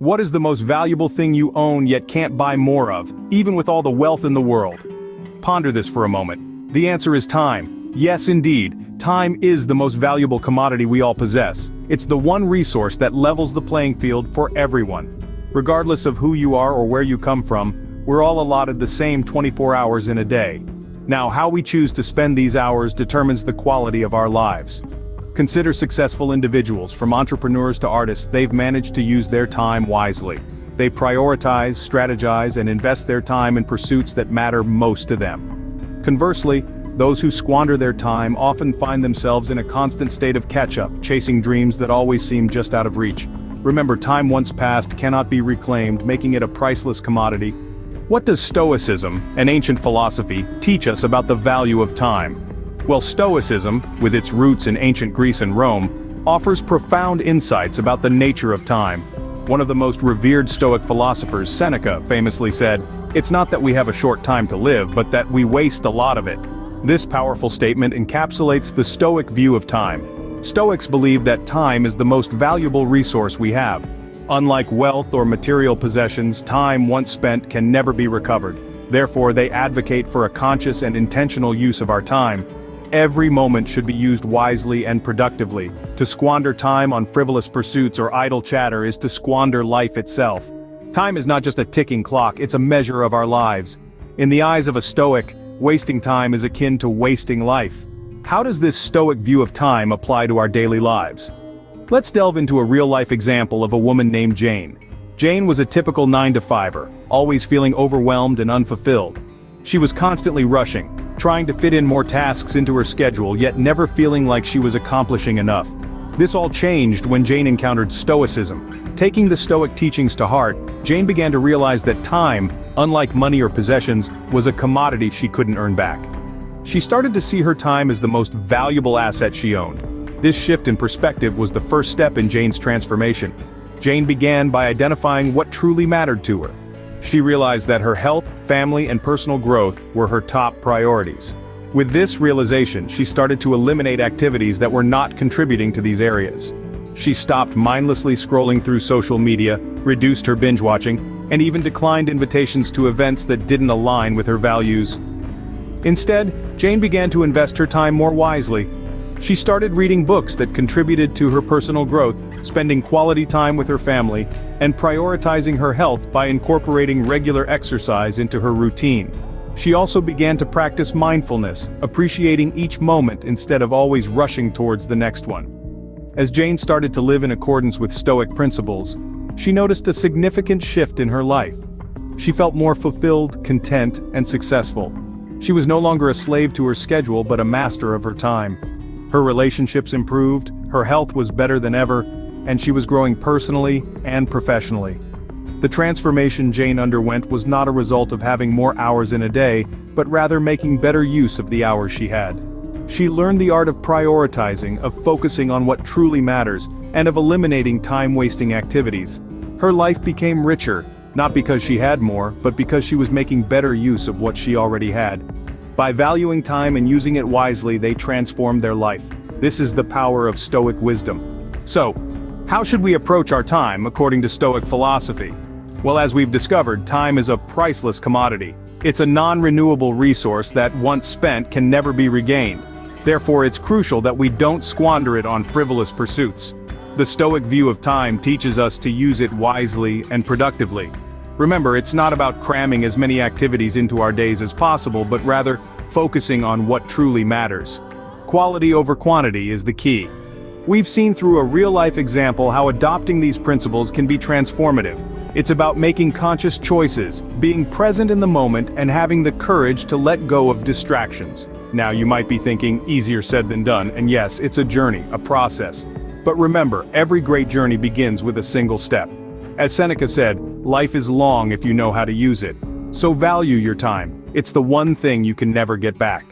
What is the most valuable thing you own yet can't buy more of, even with all the wealth in the world? Ponder this for a moment. The answer is time. Yes, indeed, time is the most valuable commodity we all possess. It's the one resource that levels the playing field for everyone. Regardless of who you are or where you come from, we're all allotted the same 24 hours in a day. Now, how we choose to spend these hours determines the quality of our lives. Consider successful individuals, from entrepreneurs to artists. They've managed to use their time wisely. They prioritize, strategize, and invest their time in pursuits that matter most to them. Conversely, those who squander their time often find themselves in a constant state of catch-up, chasing dreams that always seem just out of reach. Remember, time once passed cannot be reclaimed, making it a priceless commodity. What does Stoicism, an ancient philosophy, teach us about the value of time? Well, Stoicism, with its roots in ancient Greece and Rome, offers profound insights about the nature of time. One of the most revered Stoic philosophers, Seneca, famously said, "It's not that we have a short time to live, but that we waste a lot of it." This powerful statement encapsulates the Stoic view of time. Stoics believe that time is the most valuable resource we have. Unlike wealth or material possessions, time once spent can never be recovered. Therefore, they advocate for a conscious and intentional use of our time. Every moment should be used wisely and productively. To squander time on frivolous pursuits or idle chatter is to squander life itself. Time is not just a ticking clock, it's a measure of our lives. In the eyes of a Stoic, wasting time is akin to wasting life. How does this Stoic view of time apply to our daily lives? Let's delve into a real-life example of a woman named Jane. Jane was a typical 9-to-5er, always feeling overwhelmed and unfulfilled. She was constantly rushing, trying to fit in more tasks into her schedule, yet never feeling like she was accomplishing enough. This all changed when Jane encountered Stoicism. Taking the Stoic teachings to heart, Jane began to realize that time, unlike money or possessions, was a commodity she couldn't earn back. She started to see her time as the most valuable asset she owned. This shift in perspective was the first step in Jane's transformation. Jane began by identifying what truly mattered to her. She realized that her health, family, and personal growth were her top priorities. With this realization, she started to eliminate activities that were not contributing to these areas. She stopped mindlessly scrolling through social media, reduced her binge watching, and even declined invitations to events that didn't align with her values. Instead, Jane began to invest her time more wisely. She started reading books that contributed to her personal growth, spending quality time with her family, and prioritizing her health by incorporating regular exercise into her routine. She also began to practice mindfulness, appreciating each moment instead of always rushing towards the next one. As Jane started to live in accordance with Stoic principles, she noticed a significant shift in her life. She felt more fulfilled, content, and successful. She was no longer a slave to her schedule but a master of her time. Her relationships improved, her health was better than ever, and she was growing personally and professionally. The transformation Jane underwent was not a result of having more hours in a day, but rather making better use of the hours she had. She learned the art of prioritizing, of focusing on what truly matters, and of eliminating time-wasting activities. Her life became richer, not because she had more, but because she was making better use of what she already had. By valuing time and using it wisely, they transformed their life. This is the power of Stoic wisdom. So, how should we approach our time according to Stoic philosophy? Well, as we've discovered, time is a priceless commodity. It's a non-renewable resource that, once spent, can never be regained. Therefore, it's crucial that we don't squander it on frivolous pursuits. The Stoic view of time teaches us to use it wisely and productively. Remember, it's not about cramming as many activities into our days as possible, but rather focusing on what truly matters. Quality over quantity is the key. We've seen through a real-life example how adopting these principles can be transformative. It's about making conscious choices, being present in the moment, and having the courage to let go of distractions. Now, you might be thinking, easier said than done, and yes, it's a journey, a process. But remember, every great journey begins with a single step. As Seneca said, life is long if you know how to use it. So value your time. It's the one thing you can never get back.